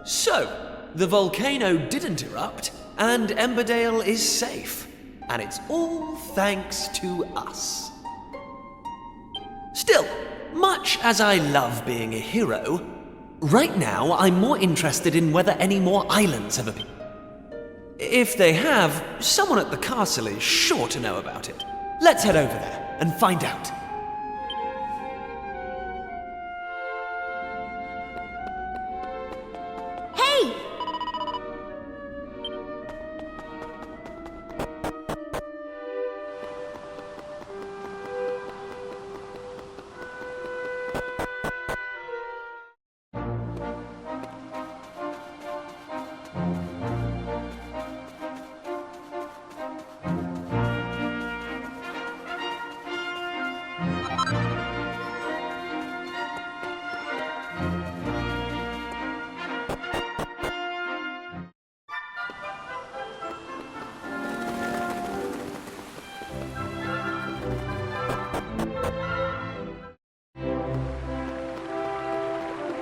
So, the volcano didn't erupt, and Emberdale is safe. And it's all thanks to us. Still, much as I love being a hero, right now I'm more interested in whether any more islands have appeared. If they have, someone at the castle is sure to know about it. Let's head over there and find out. Hey!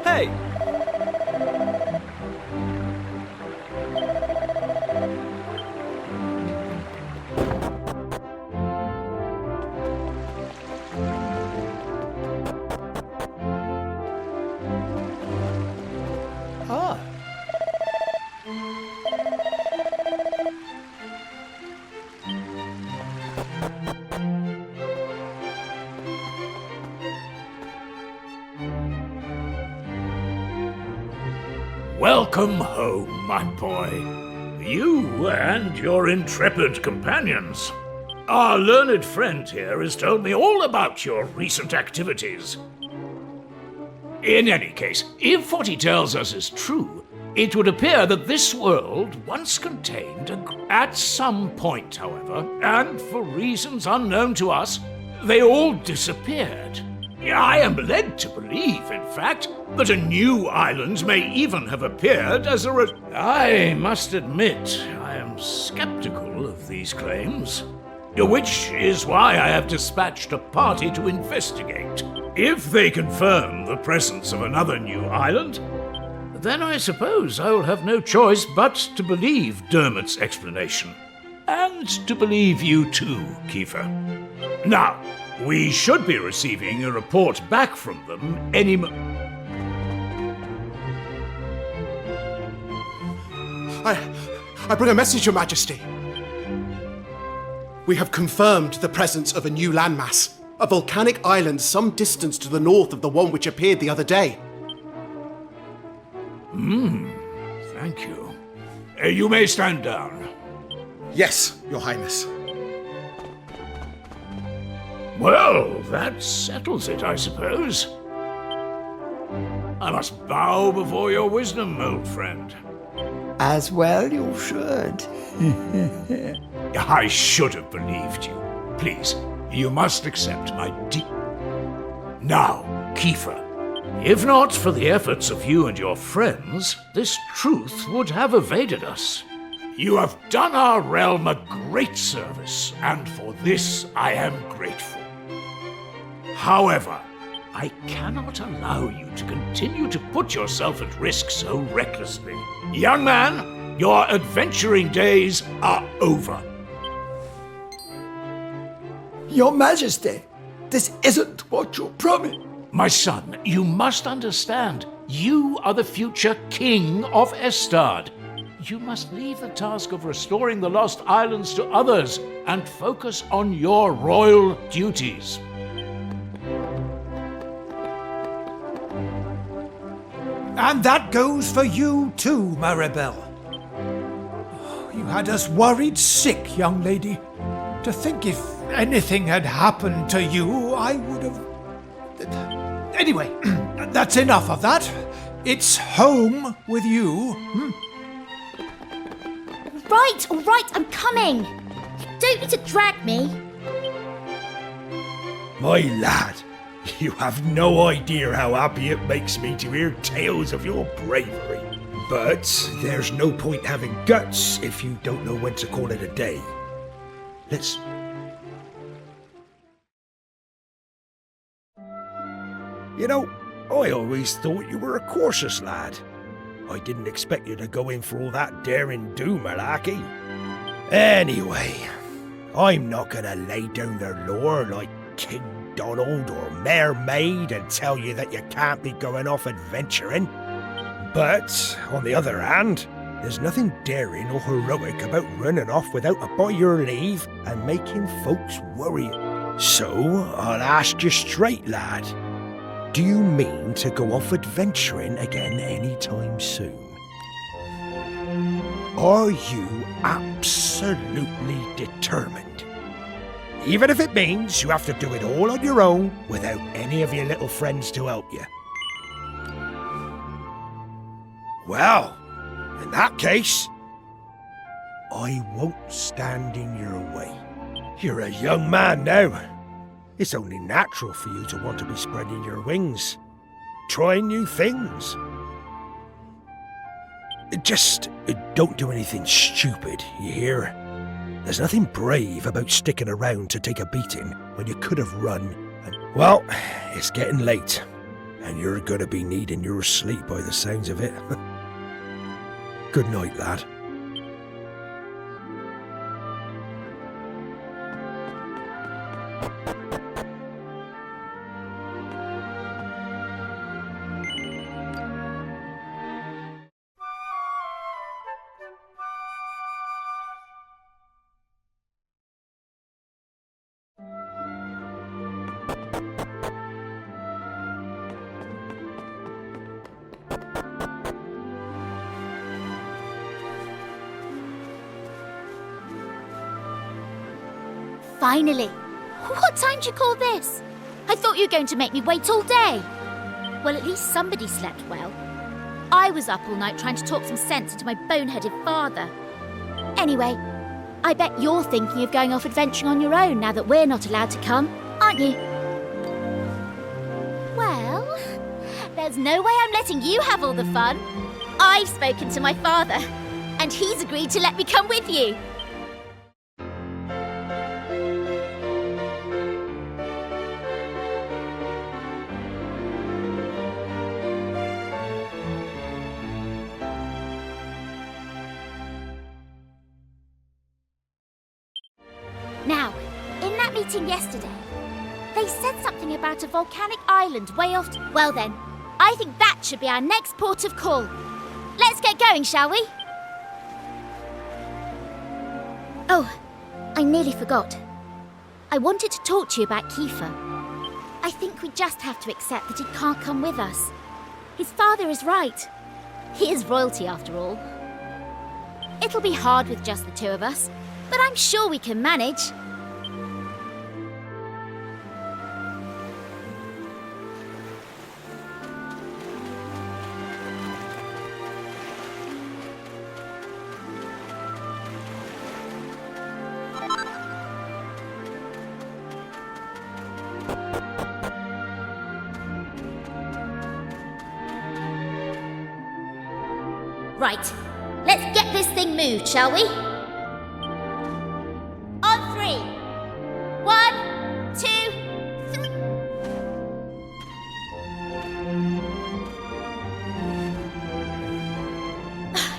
Hey! Ah. Welcome home, my boy. You and your intrepid companions. Our learned friend here has told me all about your recent activities. In any case, if what he tells us is true, it would appear that this world once contained at some point, however, and for reasons unknown to us, they all disappeared. I am led to believe, in fact, that a new island may even have appeared as a I must admit, I am skeptical of these claims, which is why I have dispatched a party to investigate. If they confirm the presence of another new island, then I suppose I will have no choice but to believe Dermot's explanation. And to believe you too, Kiefer. Now, we should be receiving a report back from them any I bring a message, Your Majesty. We have confirmed the presence of a new landmass, a volcanic island some distance to the north of the one which appeared the other day. Thank you. You may stand down. Yes, Your Highness. Well, that settles it, I suppose. I must bow before your wisdom, old friend. As well you should. I should have believed you. Please, you must accept my deep... Now, Kiefer, if not for the efforts of you and your friends, this truth would have evaded us. You have done our realm a great service, and for this I am grateful. However, I cannot allow you to continue to put yourself at risk so recklessly. Young man, your adventuring days are over. Your Majesty, this isn't what you promised. My son, you must understand, you are the future king of Estard. You must leave the task of restoring the lost islands to others and focus on your royal duties. And that goes for you too, Maribel. You had us worried sick, young lady. To think if anything had happened to you, I would have... Anyway, that's enough of that. It's home with you. Right, all right, I'm coming. Don't need to drag me. My lad, you have no idea how happy it makes me to hear tales of your bravery. But there's no point having guts if you don't know when to call it a day. Let's... You know, I always thought you were a cautious lad. I didn't expect you to go in for all that daring do, malarkey. Anyway, I'm not gonna lay down the law like King Donald or Mayor Maid and tell you that you can't be going off adventuring. But, on the other hand, there's nothing daring or heroic about running off without a by your leave and making folks worry. So, I'll ask you straight, lad. Do you mean to go off adventuring again anytime soon? Are you absolutely determined? Even if it means you have to do it all on your own without any of your little friends to help you. Well, in that case, I won't stand in your way. You're a young man now. It's only natural for you to want to be spreading your wings, trying new things. Just don't do anything stupid, you hear? There's nothing brave about sticking around to take a beating when you could have run and... Well, it's getting late, and you're gonna be needing your sleep by the sounds of it. Good night, lad. Finally. What time do you call this? I thought you were going to make me wait all day. Well, at least somebody slept well. I was up all night trying to talk some sense into my boneheaded father. Anyway, I bet you're thinking of going off adventuring on your own now that we're not allowed to come, aren't you? Well, there's no way I'm letting you have all the fun. I've spoken to my father, and he's agreed to let me come with you. Now, in that meeting yesterday, they said something about a volcanic island way off. Well then, I think that should be our next port of call. Let's get going, shall we? Oh, I nearly forgot. I wanted to talk to you about Kiefer. I think we just have to accept that he can't come with us. His father is right. He is royalty after all. It'll be hard with just the two of us, but I'm sure we can manage. Right, let's get this thing moved, shall we? On 3. 1, 2, 3.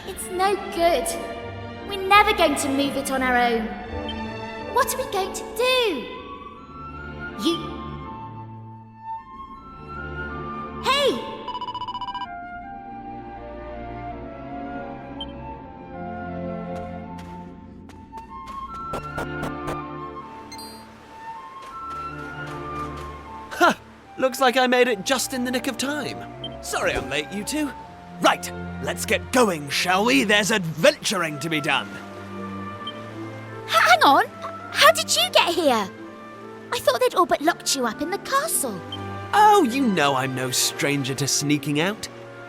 It's no good. We're never going to move it on our own. What are we going to do? Hey! Ha! Looks like I made it just in the nick of time. Sorry I'm late, you two. Right, let's get going, shall we? There's adventuring to be done. Hang on! How did you get here? I thought they'd all but locked you up in the castle. Oh, you know I'm no stranger to sneaking out.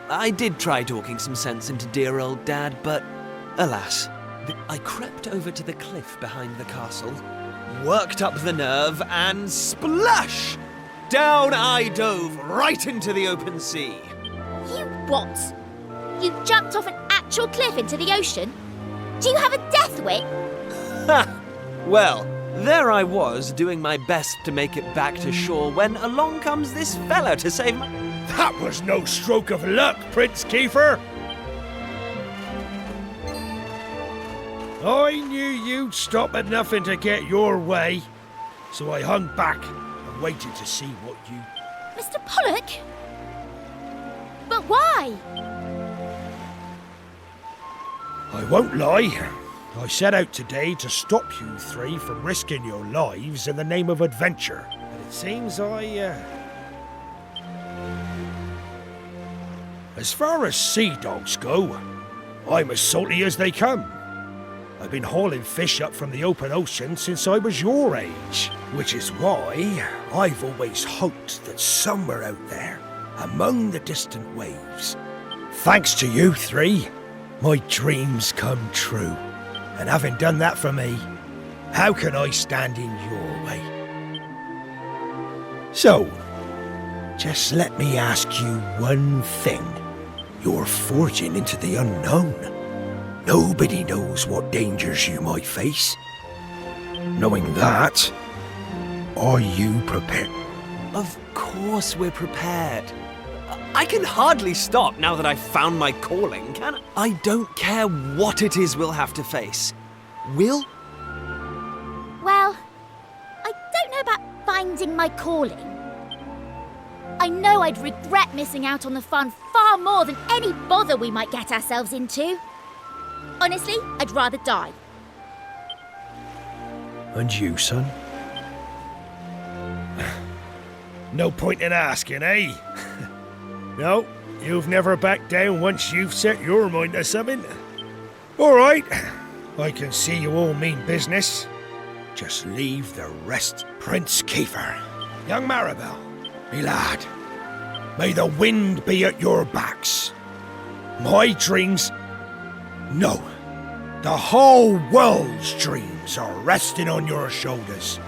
I did try talking some sense into dear old Dad, but alas, I crept over to the cliff behind the castle, worked up the nerve, and splash! Down I dove right into the open sea. You what? You jumped off an actual cliff into the ocean? Do you have a death wick? Ha! Well, there I was, doing my best to make it back to shore when along comes this fella to save my... That was no stroke of luck, Prince Kiefer. I knew you'd stop at nothing to get your way, so I hung back and waited to see what you... Mr. Pollock? But why? I won't lie. I set out today to stop you three from risking your lives in the name of adventure. But it seems As far as sea dogs go, I'm as salty as they come. I've been hauling fish up from the open ocean since I was your age, which is why I've always hoped that somewhere out there, among the distant waves, thanks to you three, my dreams come true. And having done that for me, how can I stand in your way? So, just let me ask you one thing. You're forging into the unknown. Nobody knows what dangers you might face. Knowing that, are you prepared? Of course we're prepared. I can hardly stop now that I've found my calling, can I? I don't care what it is we'll have to face. Will? Well, I don't know about finding my calling. I know I'd regret missing out on the fun far more than any bother we might get ourselves into. Honestly, I'd rather die. And you, son? No point in asking, eh? No, you've never backed down once you've set your mind to something. All right, I can see you all mean business. Just leave the rest. Prince Kiefer, young Maribel, me lad, may the wind be at your backs. My dreams, no, the whole world's dreams are resting on your shoulders.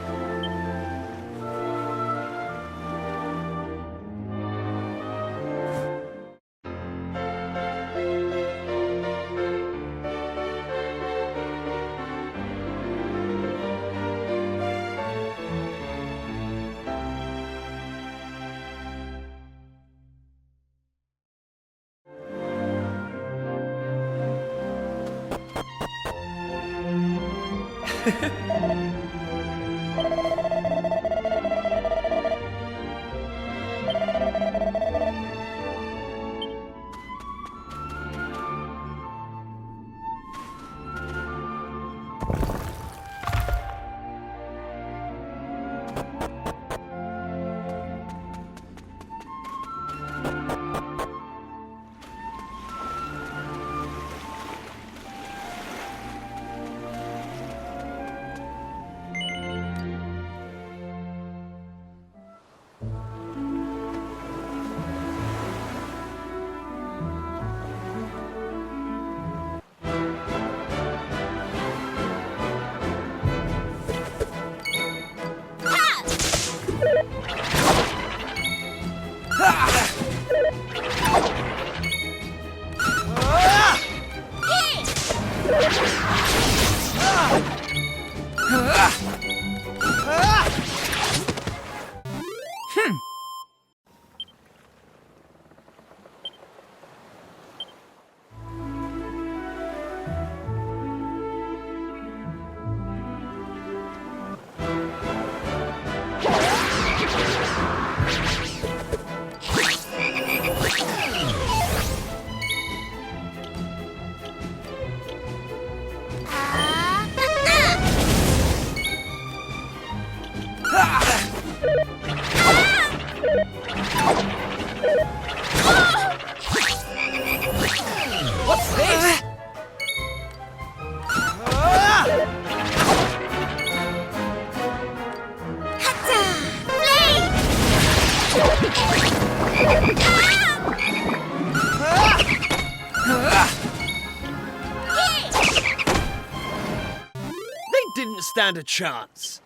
Didn't stand a chance.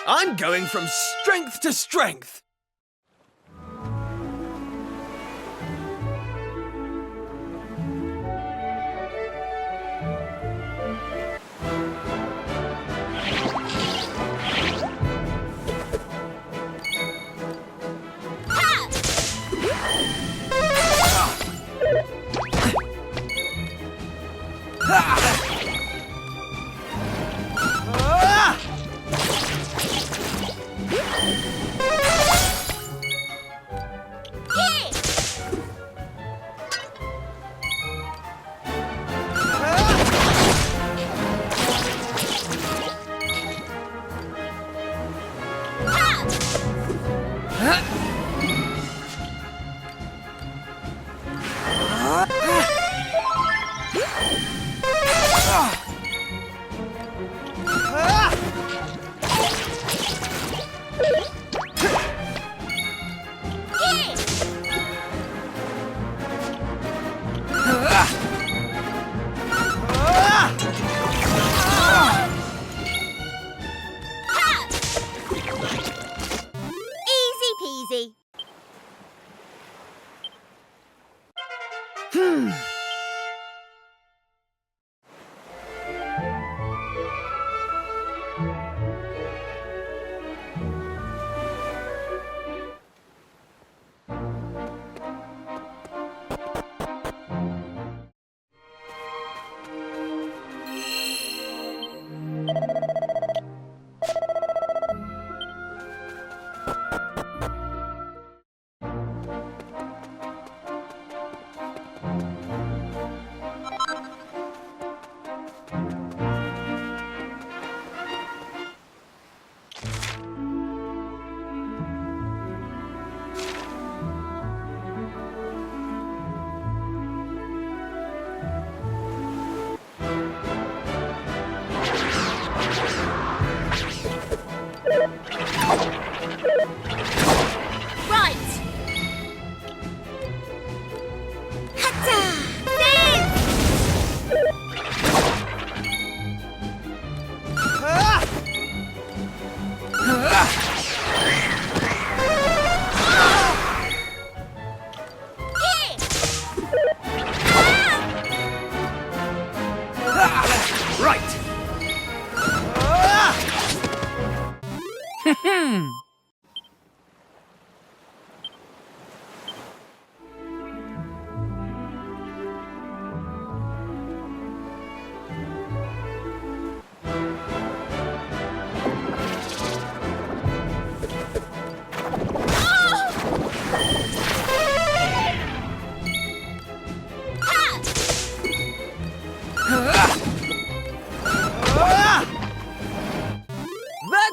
I'm going from strength to strength.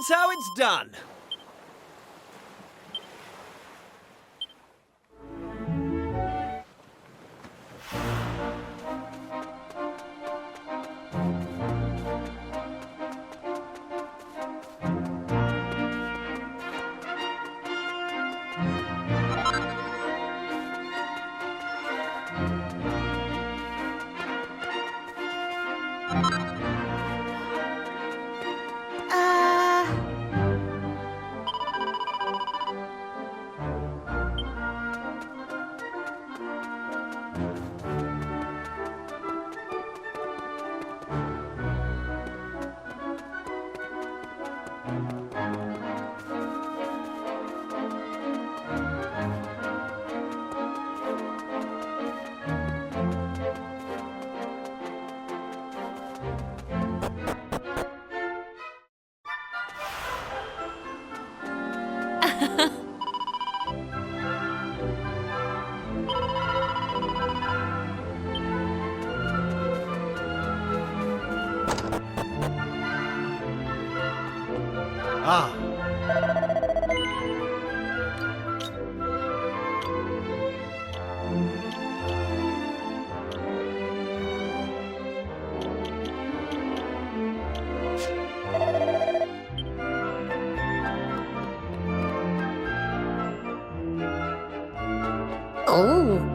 That's how it's done. Ah. Oh.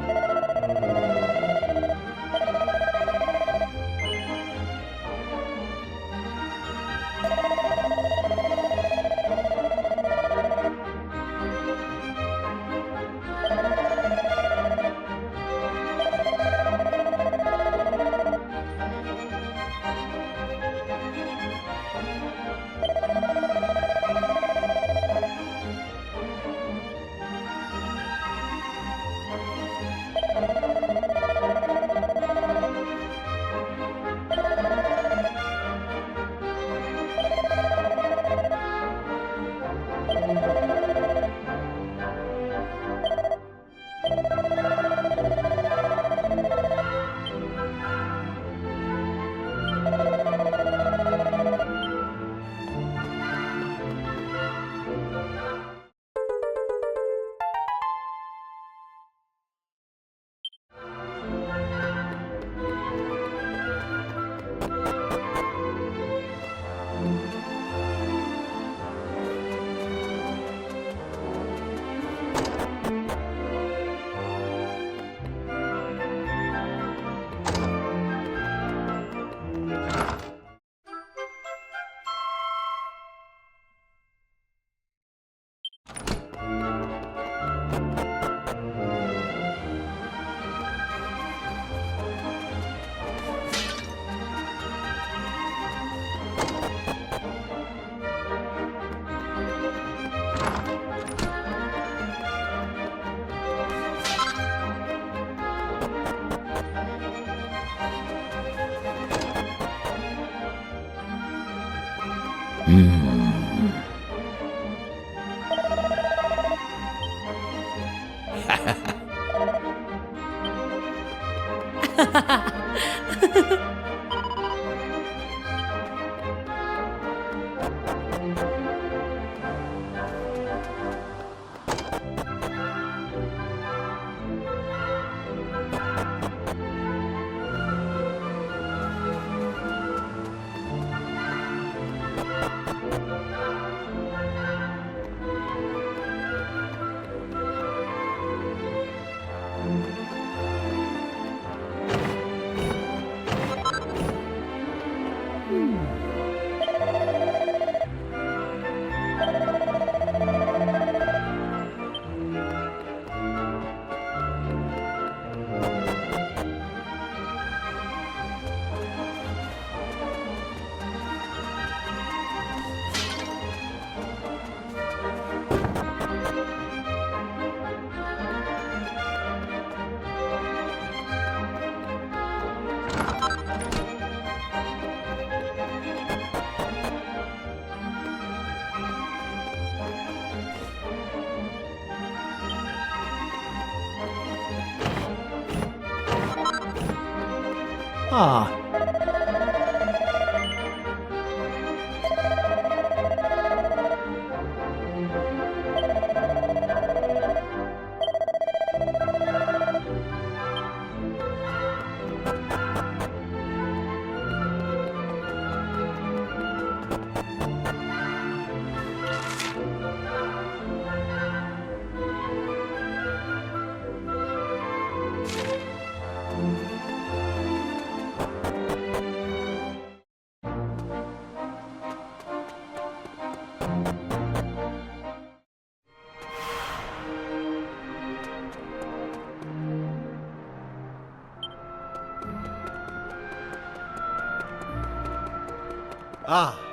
Ah, Ah.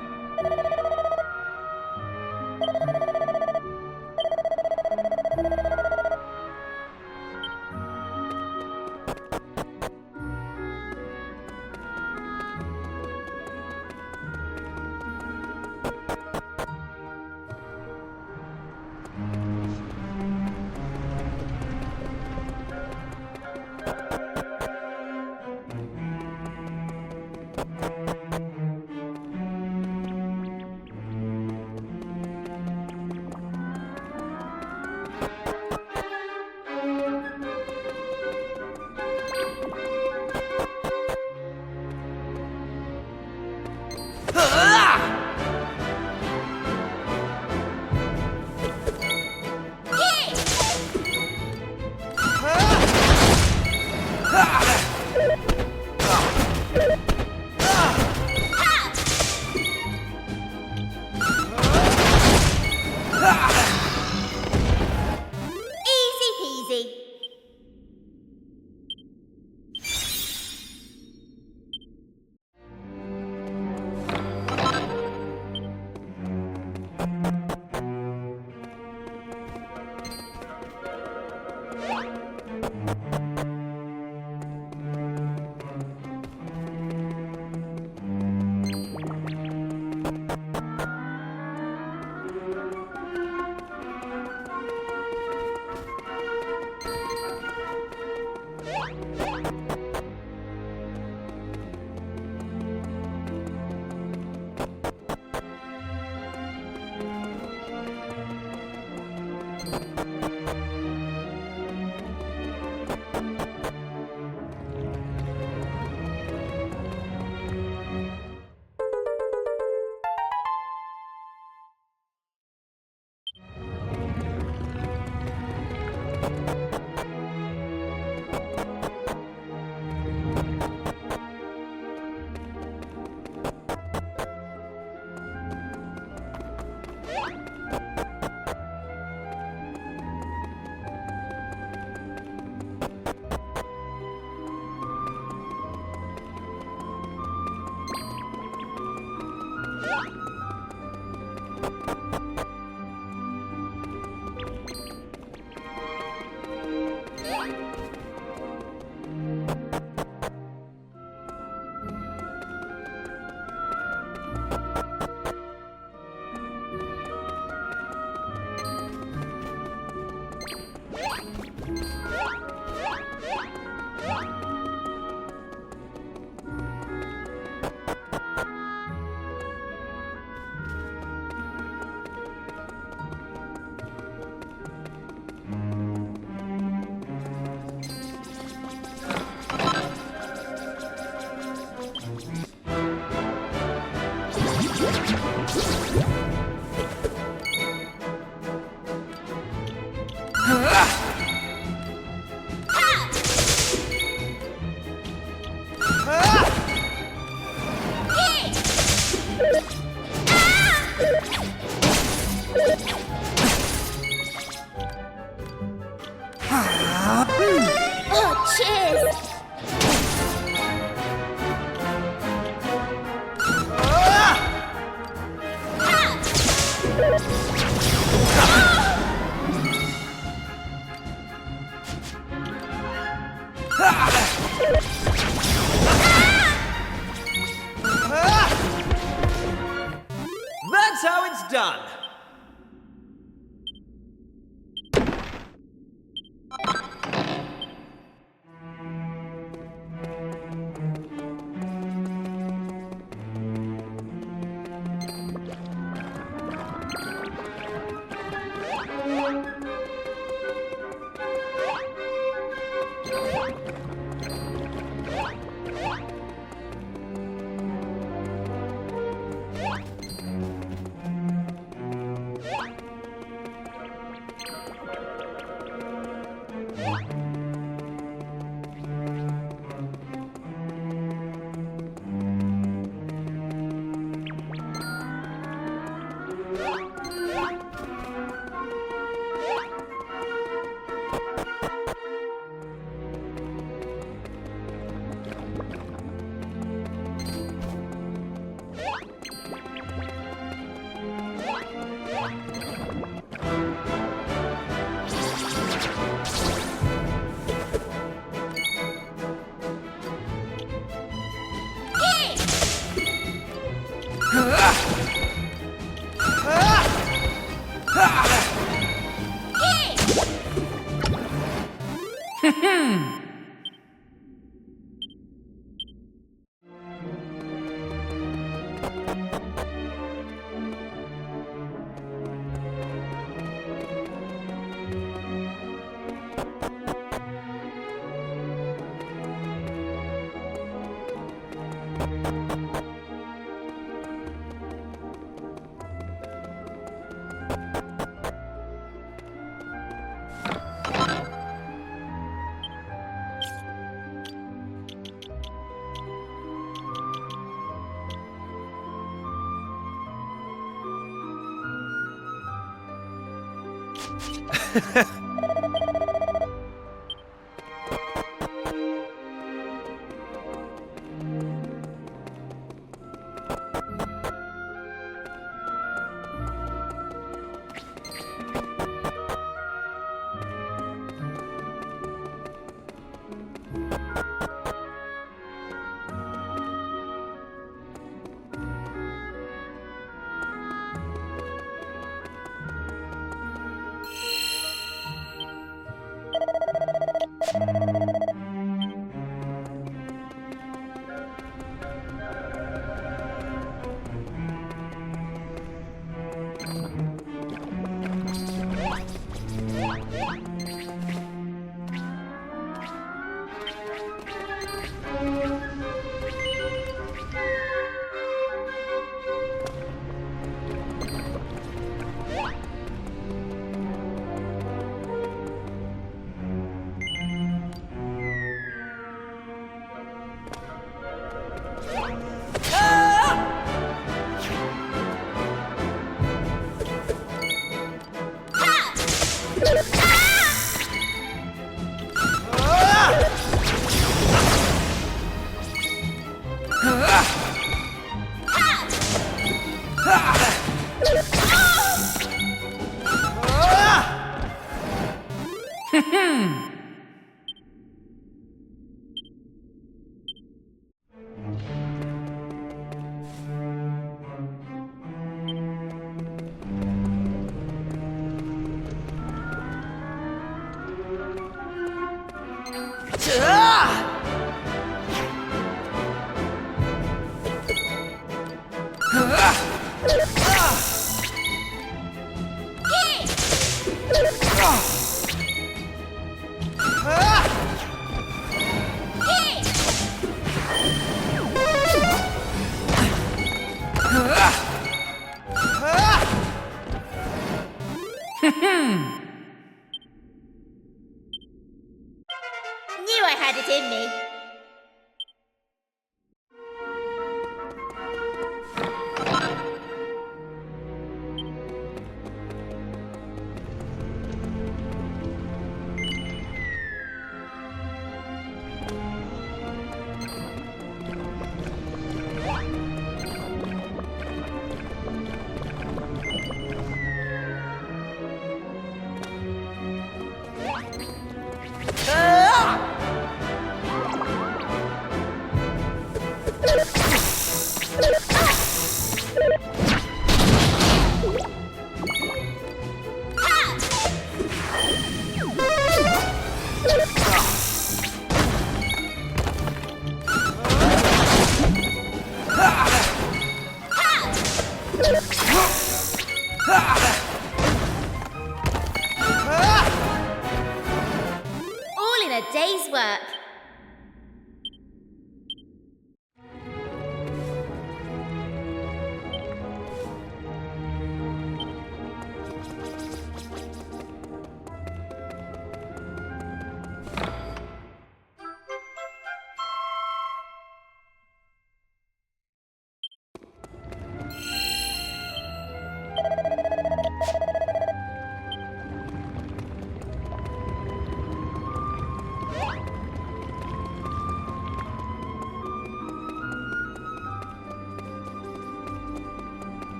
Easy peasy.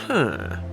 Huh.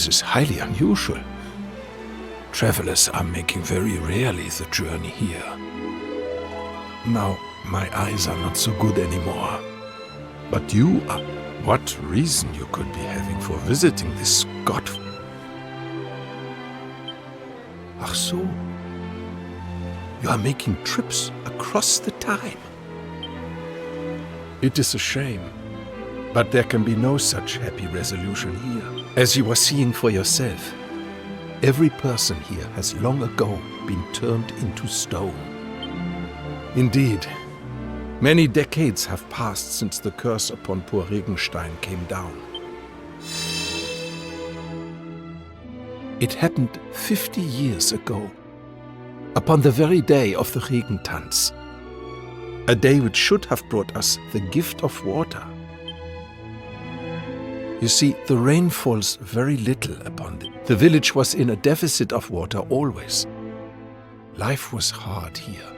This is highly unusual. Travelers are making very rarely the journey here. Now, my eyes are not so good anymore. But you are... What reason you could be having for visiting this god... Ach so. You are making trips across the time. It is a shame, but there can be no such happy resolution here. As you are seeing for yourself, every person here has long ago been turned into stone. Indeed, many decades have passed since the curse upon poor Regenstein came down. It happened 50 years ago, upon the very day of the Regentanz, a day which should have brought us the gift of water. You see, the rain falls very little upon it. The village was in a deficit of water always. Life was hard here,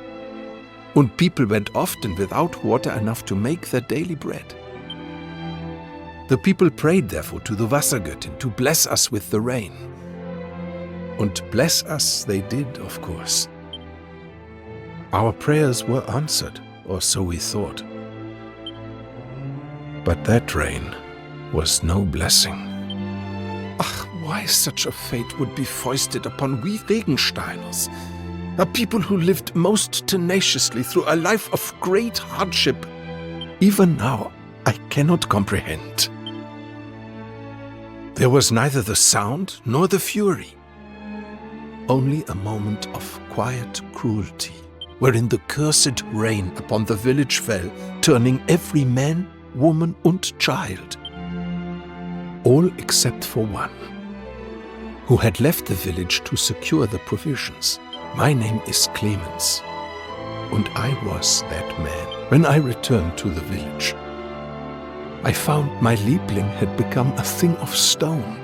and people went often without water enough to make their daily bread. The people prayed therefore to the Wassergöttin to bless us with the rain. And bless us they did, of course. Our prayers were answered, or so we thought. But that rain was no blessing. Ach, why such a fate would be foisted upon we Regensteiners, a people who lived most tenaciously through a life of great hardship. Even now, I cannot comprehend. There was neither the sound nor the fury, only a moment of quiet cruelty, wherein the cursed rain upon the village fell, turning every man, woman and child, all except for one, who had left the village to secure the provisions. My name is Clemens, and I was that man. When I returned to the village, I found my Liebling had become a thing of stone.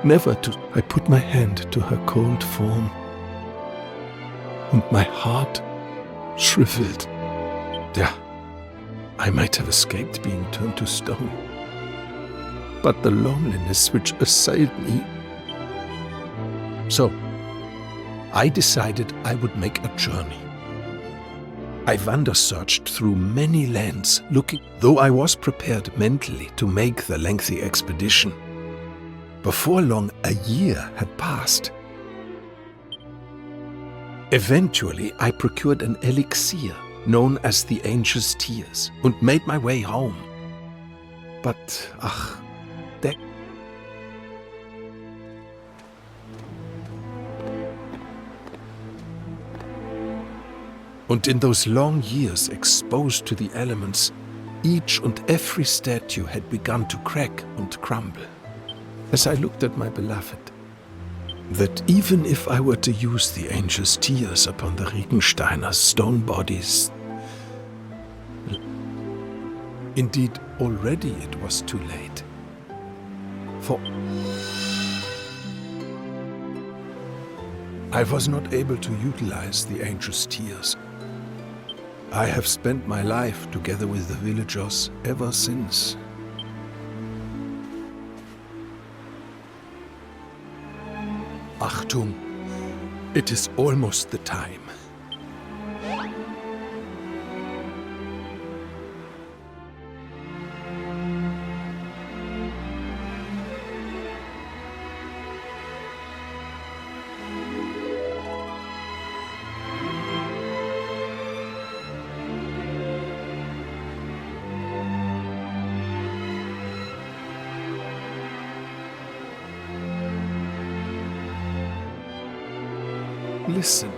Never to I put my hand to her cold form, and my heart shriveled. Yeah, I might have escaped being turned to stone, but the loneliness which assailed me. So, I decided I would make a journey. I wander-searched through many lands, looking, though I was prepared mentally to make the lengthy expedition. Before long, a year had passed. Eventually, I procured an elixir known as the Angel's Tears and made my way home. But, ach, that... And in those long years exposed to the elements, each and every statue had begun to crack and crumble. As I looked at my beloved, that even if I were to use the Angel's Tears upon the Regensteiner stone bodies, indeed already it was too late. For I was not able to utilize the Angel's Tears. I have spent my life together with the villagers ever since. Achtung, it is almost the time. Listen.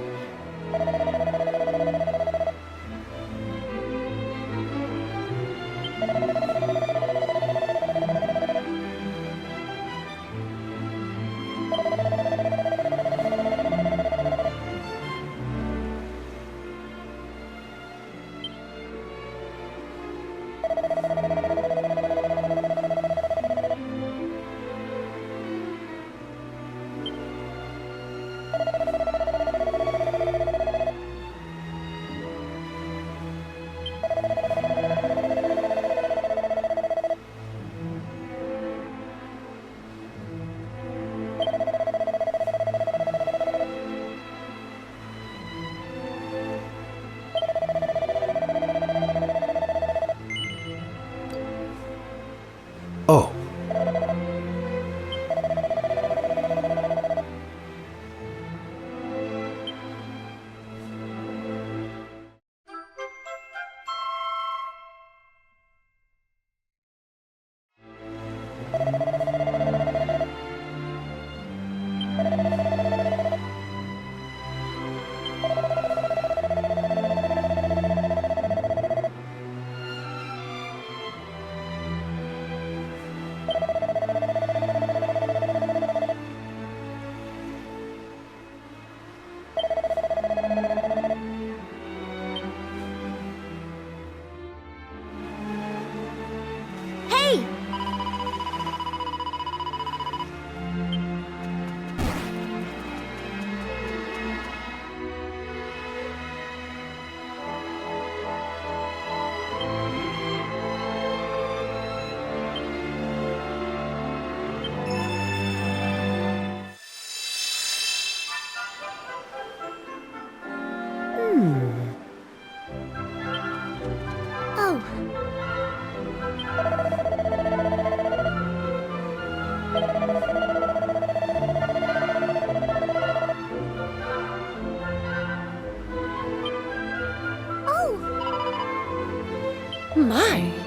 my.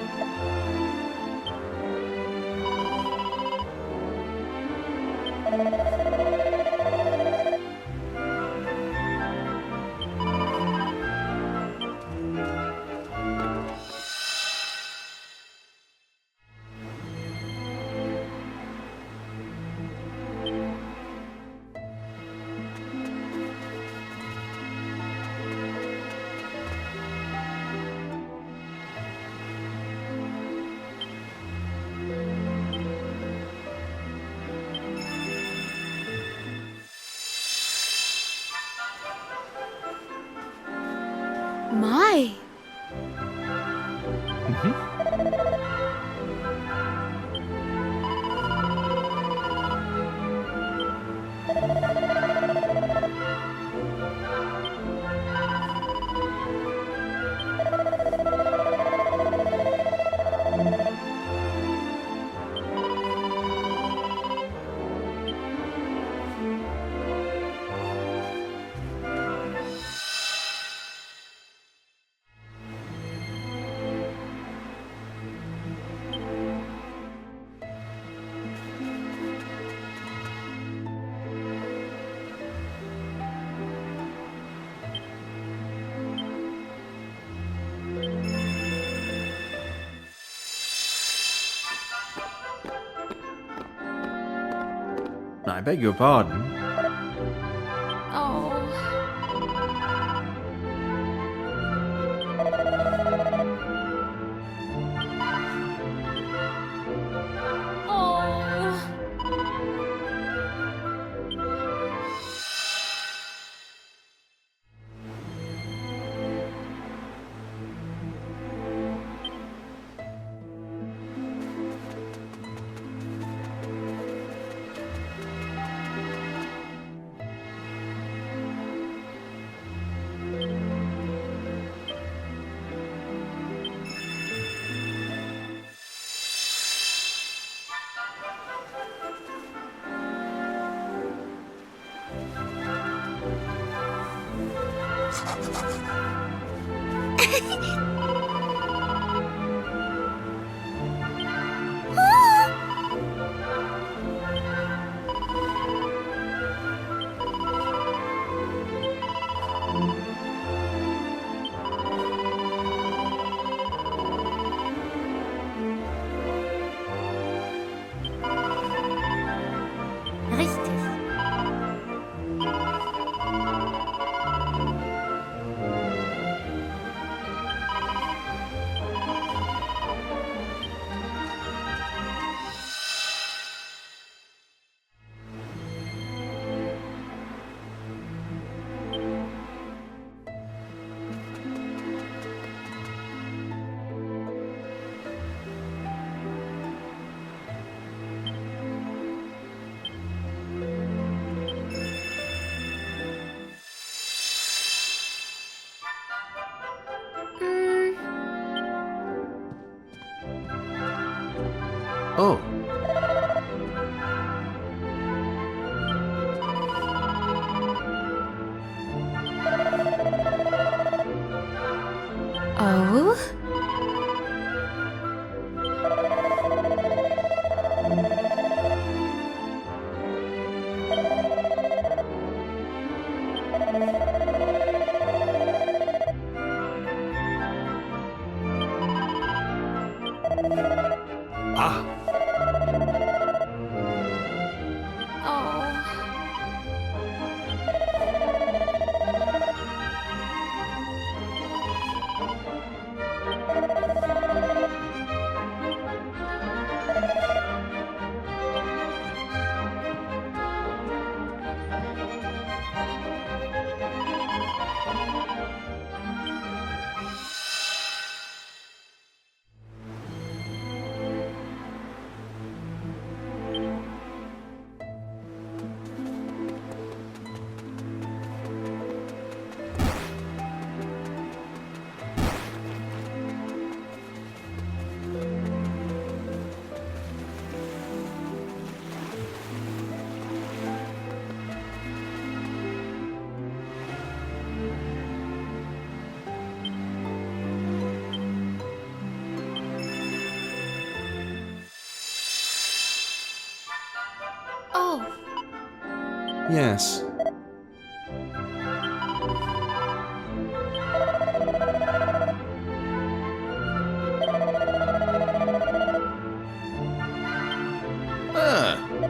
My. I beg your pardon. Oh. Oh. Richtig. Oh, Oh? ah, Oh. Yes. Oh,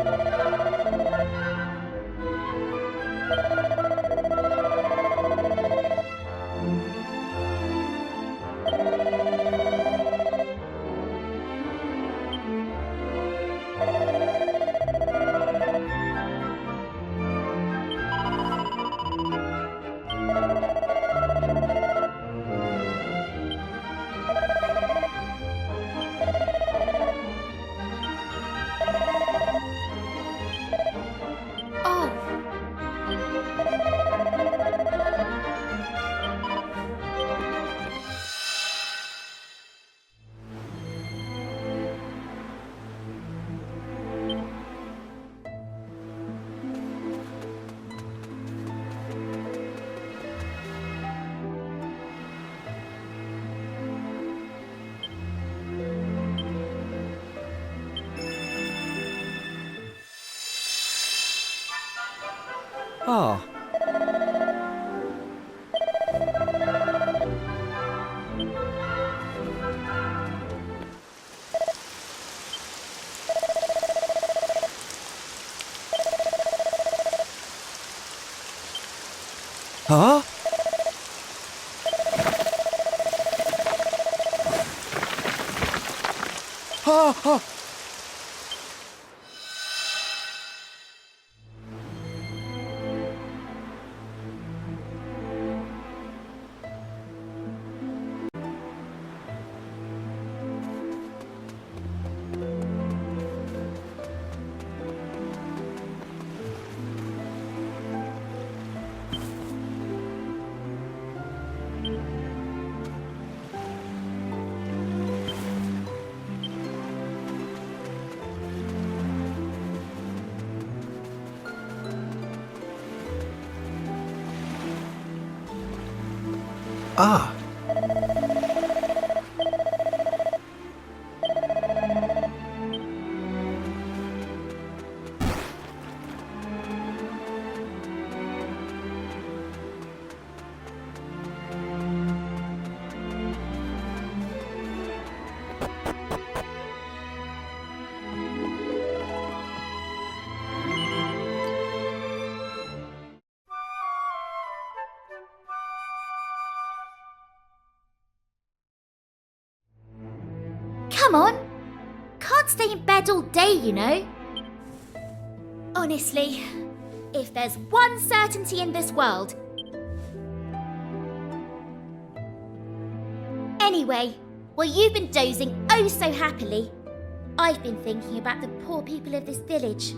Ah. Huh? Ah, ah. Ah, come on. Can't stay in bed all day, you know. Honestly, if there's one certainty in this world. Anyway, while you've been dozing oh so happily, I've been thinking about the poor people of this village,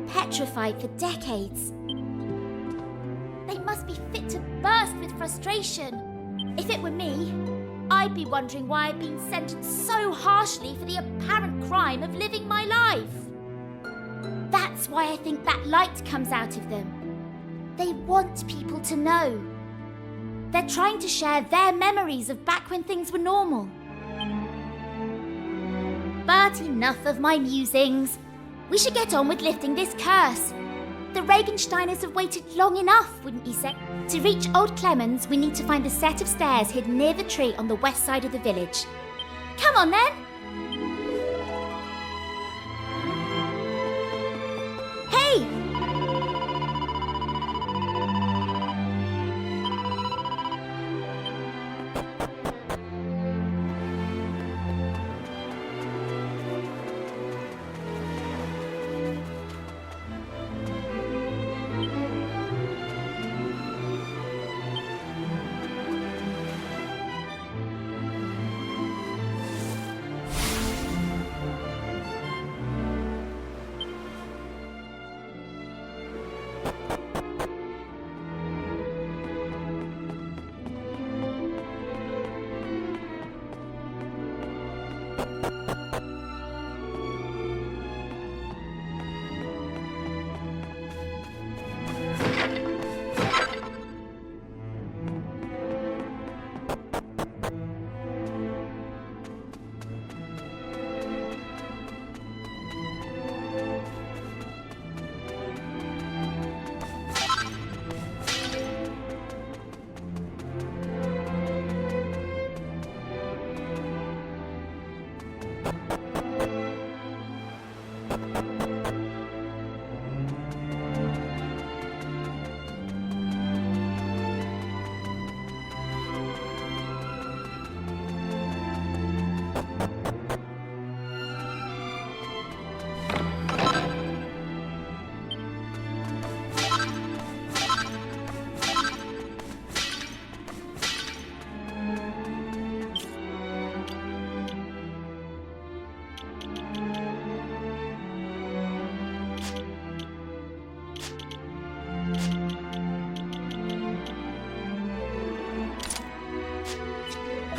petrified for decades. They must be fit to burst with frustration. If it were me, I'd be wondering why I've been sentenced so harshly for the apparent crime of living my life. That's why I think that light comes out of them. They want people to know. They're trying to share their memories of back when things were normal. But enough of my musings. We should get on with lifting this curse. The Regensteiners have waited long enough, wouldn't you say? To reach Old Clemens, we need to find the set of stairs hidden near the tree on the west side of the village. Come on then! Hey!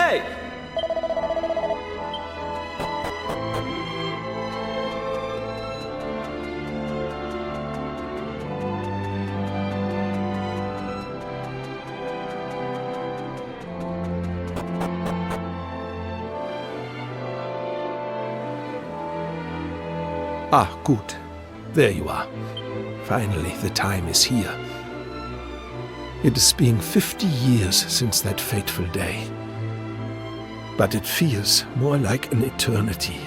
Hey! Ah, good. There you are. Finally, the time is here. It has been 50 years since that fateful day. But it feels more like an eternity.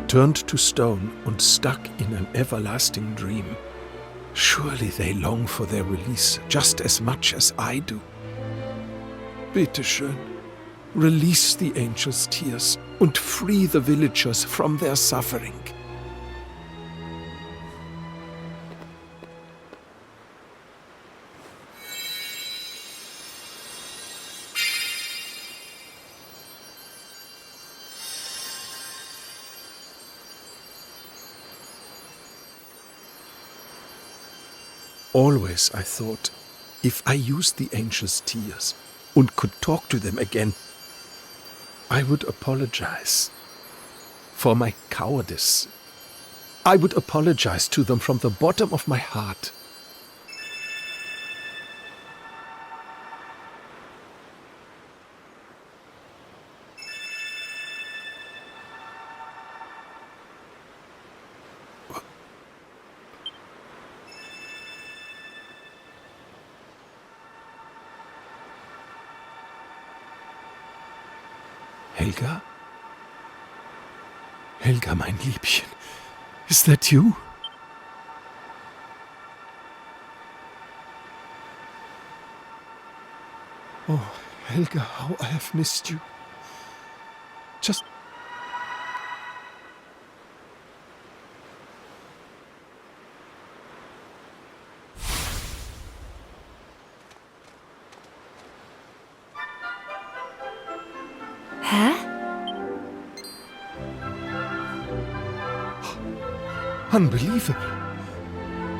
Turned to stone and stuck in an everlasting dream. Surely they long for their release just as much as I do. Bitte schön. Release the angel's tears and free the villagers from their suffering. Always I thought, if I used the angel's tears and could talk to them again, I would apologize for my cowardice. I would apologize to them from the bottom of my heart. Helga? Helga, mein Liebchen. Is that you? Oh, Helga, how I have missed you. Just... Hä? Unbelievable.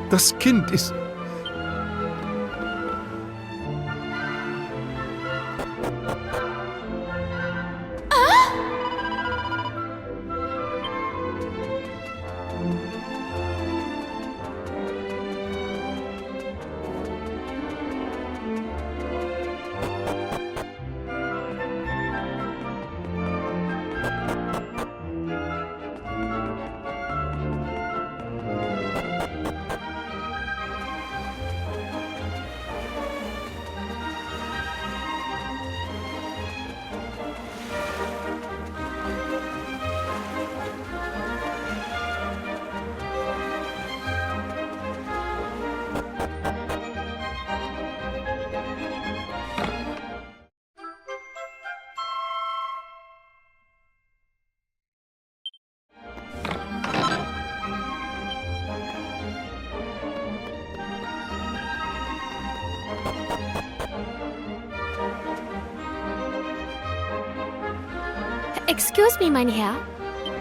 Das Kind ist... Excuse me, mein Herr.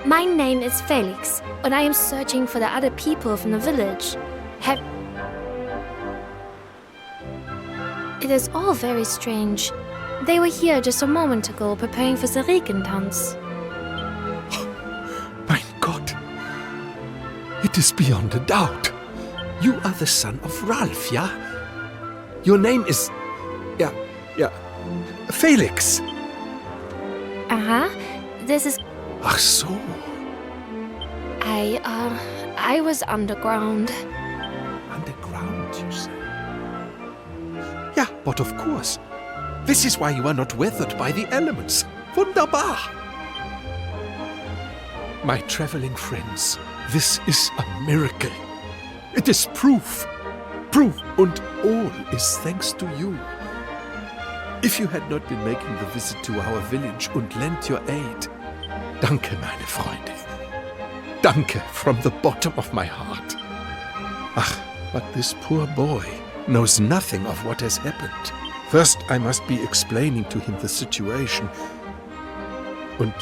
My name is Felix, and I am searching for the other people from the village. It is all very strange. They were here just a moment ago preparing for the Regentanz. Mein Gott! It is beyond a doubt. You are the son of Ralph, yeah? Your name is... Yeah, Felix. Uh-huh. This is... Ach so. I was underground. Underground, you say? Yeah, but of course. This is why you are not weathered by the elements. Wunderbar! My traveling friends, this is a miracle. It is proof. Proof, and all is thanks to you. If you had not been making the visit to our village and lent your aid, danke, meine Freunde. Danke from the bottom of my heart. Ach, but this poor boy knows nothing of what has happened. First, I must be explaining to him the situation. And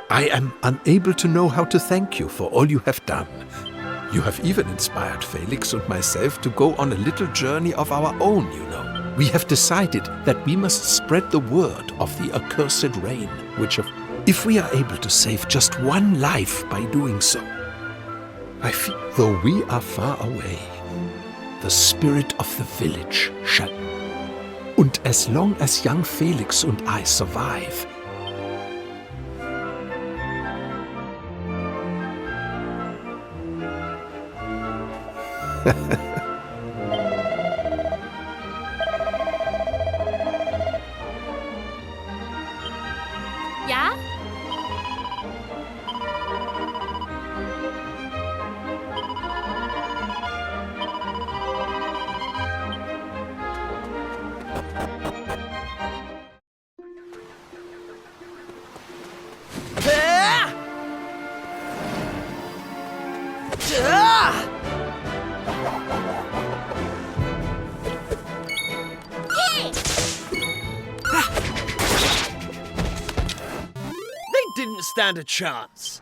I am unable to know how to thank you for all you have done. You have even inspired Felix and myself to go on a little journey of our own, you know. We have decided that we must spread the word of the accursed rain, which if we are able to save just one life by doing so, I feel, though we are far away, the spirit of the village shall. Und as long as young Felix and I survive, Ja? They didn't stand a chance.